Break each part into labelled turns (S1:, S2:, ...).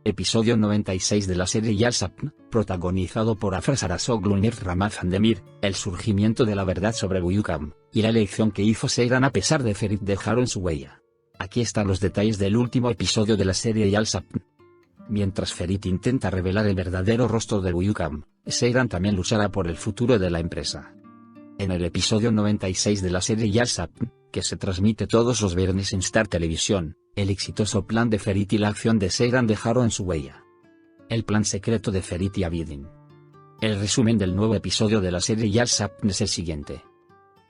S1: Episodio 96 de la serie Yalsapn, protagonizado por Afra Sarasoglu y Ramaz Andemir, el surgimiento de la verdad sobre Buyukam, y la elección que hizo Seyran a pesar de Ferit dejaron su huella. Aquí están los detalles del último episodio de la serie Yalsapn. Mientras Ferit intenta revelar el verdadero rostro de Buyukam, Seyran también luchará por el futuro de la empresa. En el episodio 96 de la serie Yalsapn, que se transmite todos los viernes en Star Televisión, el exitoso plan de Ferit y la acción de Seyran dejaron su huella. El plan secreto de Ferit y Abidin. El resumen del nuevo episodio de la serie Yalsapn es el siguiente.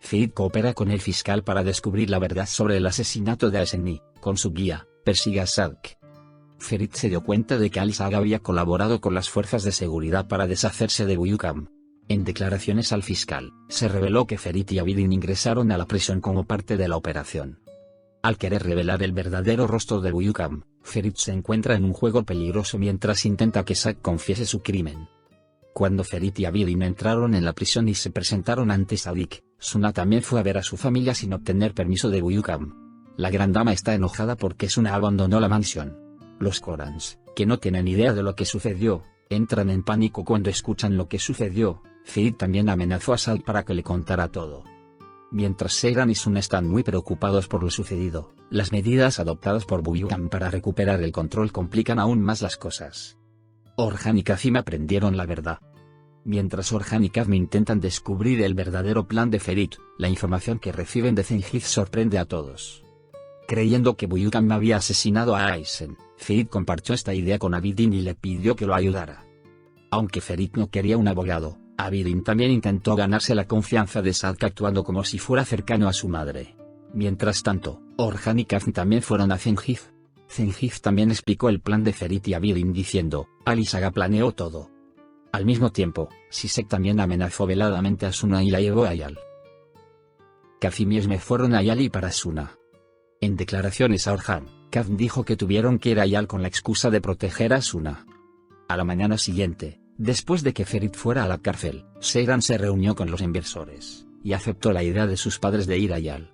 S1: Ferit coopera con el fiscal para descubrir la verdad sobre el asesinato de Aseni, con su guía, Persiga Sadk. Ferit se dio cuenta de que Al-Saga había colaborado con las fuerzas de seguridad para deshacerse de Buyukam. En declaraciones al fiscal, se reveló que Ferit y Abidin ingresaron a la prisión como parte de la operación. Al querer revelar el verdadero rostro de Buyukam, Ferit se encuentra en un juego peligroso mientras intenta que Sadk confiese su crimen. Cuando Ferit y Abidin entraron en la prisión y se presentaron ante Sadik, Suna también fue a ver a su familia sin obtener permiso de Buyukam. La gran dama está enojada porque Suna abandonó la mansión. Los Korans, que no tienen idea de lo que sucedió, entran en pánico cuando escuchan lo que sucedió. Ferit también amenazó a Sadk para que le contara todo. Mientras Seyran y Suna están muy preocupados por lo sucedido, las medidas adoptadas por Buyukam para recuperar el control complican aún más las cosas. Orhan y Kazim aprendieron la verdad. Mientras Orhan y Kazim intentan descubrir el verdadero plan de Ferit, la información que reciben de Zengiz sorprende a todos. Creyendo que Buyukam había asesinado a Aizen, Ferit compartió esta idea con Abidin y le pidió que lo ayudara. Aunque Ferit no quería un abogado, Abidin también intentó ganarse la confianza de Sadk actuando como si fuera cercano a su madre. Mientras tanto, Orhan y Kazim también fueron a Zengiz. Zengiz también explicó el plan de Ferit y Abidin diciendo, Al-Saga planeó todo. Al mismo tiempo, Sisek también amenazó veladamente a Suna y la llevó a Yal. Kazim y Esme fueron a Yal y para Suna. En declaraciones a Orhan, Kazim dijo que tuvieron que ir a Yal con la excusa de proteger a Suna. A la mañana siguiente, después de que Ferit fuera a la cárcel, Seyran se reunió con los inversores, y aceptó la idea de sus padres de ir a Yal.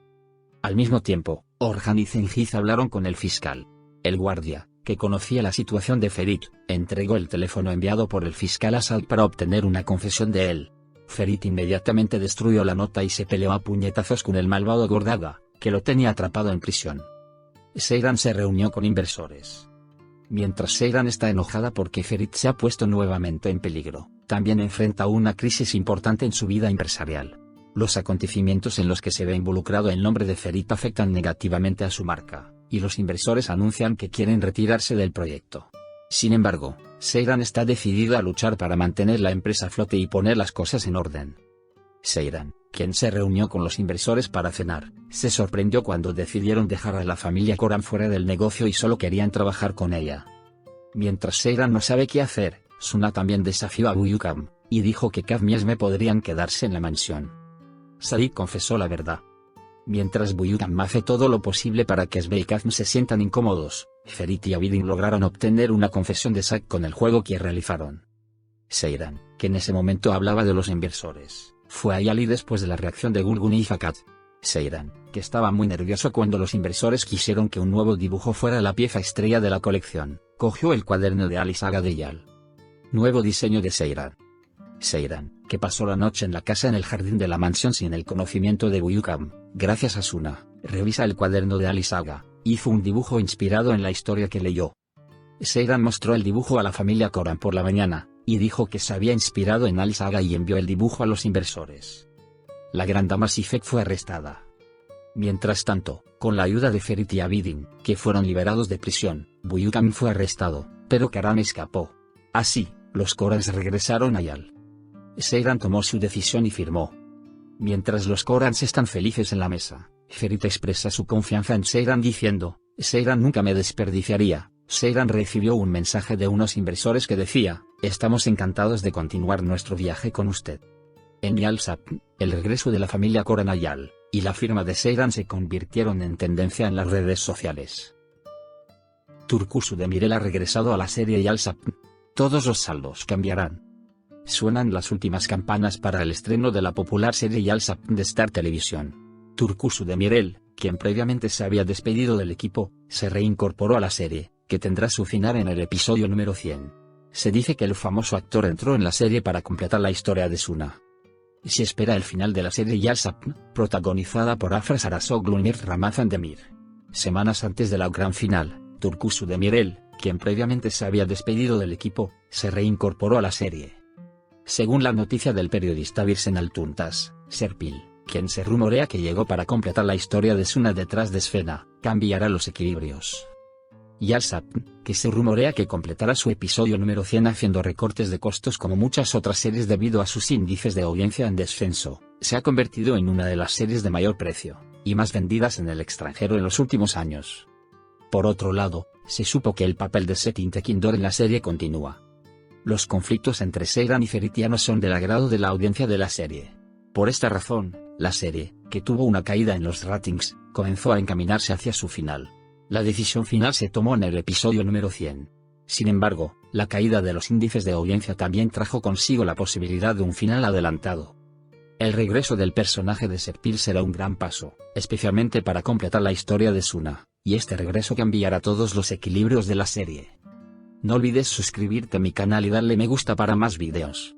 S1: Al mismo tiempo, Orhan y Zengiz hablaron con el fiscal. El guardia, que conocía la situación de Ferit, entregó el teléfono enviado por el fiscal a Sadk para obtener una confesión de él. Ferit inmediatamente destruyó la nota y se peleó a puñetazos con el malvado Gordaga, que lo tenía atrapado en prisión. Seyran se reunió con inversores. Mientras Seyran está enojada porque Ferit se ha puesto nuevamente en peligro, también enfrenta una crisis importante en su vida empresarial. Los acontecimientos en los que se ve involucrado el nombre de Ferit afectan negativamente a su marca, y los inversores anuncian que quieren retirarse del proyecto. Sin embargo, Seyran está decidida a luchar para mantener la empresa a flote y poner las cosas en orden. Seyran, quien se reunió con los inversores para cenar, se sorprendió cuando decidieron dejar a la familia Koran fuera del negocio y solo querían trabajar con ella. Mientras Seyran no sabe qué hacer, Suna también desafió a Buyukam, y dijo que Kazim y Esme podrían quedarse en la mansión. Sadik confesó la verdad. Mientras Buyukam hace todo lo posible para que Esme y Kazim se sientan incómodos, Ferit y Abidin lograron obtener una confesión de Sadk con el juego que realizaron. Seyran, que en ese momento hablaba de los inversores, fue a Yali después de la reacción de Gulgun y Fakat. Seyran, que estaba muy nervioso cuando los inversores quisieron que un nuevo dibujo fuera la pieza estrella de la colección, cogió el cuaderno de Al-Saga de Yal. Nuevo diseño de Seyran. Seyran, que pasó la noche en la casa en el jardín de la mansión sin el conocimiento de Buyukam, gracias a Suna, revisa el cuaderno de Al-Saga, hizo un dibujo inspirado en la historia que leyó. Seyran mostró el dibujo a la familia Koran por la mañana, y dijo que se había inspirado en Al-Saga y envió el dibujo a los inversores. La gran dama Sifek fue arrestada. Mientras tanto, con la ayuda de Ferit y Abidin, que fueron liberados de prisión, Buyukam fue arrestado, pero Karan escapó. Así, los Korans regresaron a Yal. Seyran tomó su decisión y firmó. Mientras los Korans están felices en la mesa, Ferit expresa su confianza en Seyran diciendo, Seyran nunca me desperdiciaría. Seyran recibió un mensaje de unos inversores que decía, estamos encantados de continuar nuestro viaje con usted. En Yalsapn, el regreso de la familia Koran a Yal, y la firma de Seyran se convirtieron en tendencia en las redes sociales. Turkusu Demirel ha regresado a la serie Yalsapn. Todos los saldos cambiarán. Suenan las últimas campanas para el estreno de la popular serie Yalsapn de Star Televisión. Turkusu Demirel, quien previamente se había despedido del equipo, se reincorporó a la serie, que tendrá su final en el episodio número 100. Se dice que el famoso actor entró en la serie para completar la historia de Suna. Se espera el final de la serie Yalsapn, protagonizada por Afra Sarasoglu y Mir Ramazan Demir. Semanas antes de la gran final, Turkusu Demirel, quien previamente se había despedido del equipo, se reincorporó a la serie. Según la noticia del periodista Birsen Altuntas, Serpil, quien se rumorea que llegó para completar la historia de Suna detrás de Sfena, cambiará los equilibrios. Yalsapn, que se rumorea que completará su episodio número 100 haciendo recortes de costos como muchas otras series debido a sus índices de audiencia en descenso, se ha convertido en una de las series de mayor precio, y más vendidas en el extranjero en los últimos años. Por otro lado, se supo que el papel de Setin Tekindor en la serie continúa. Los conflictos entre Seyran y Ferit ya no son del agrado de la audiencia de la serie. Por esta razón, la serie, que tuvo una caída en los ratings, comenzó a encaminarse hacia su final. La decisión final se tomó en el episodio número 100. Sin embargo, la caída de los índices de audiencia también trajo consigo la posibilidad de un final adelantado. El regreso del personaje de Serpil será un gran paso, especialmente para completar la historia de Suna, y este regreso cambiará todos los equilibrios de la serie. No olvides suscribirte a mi canal y darle me gusta para más videos.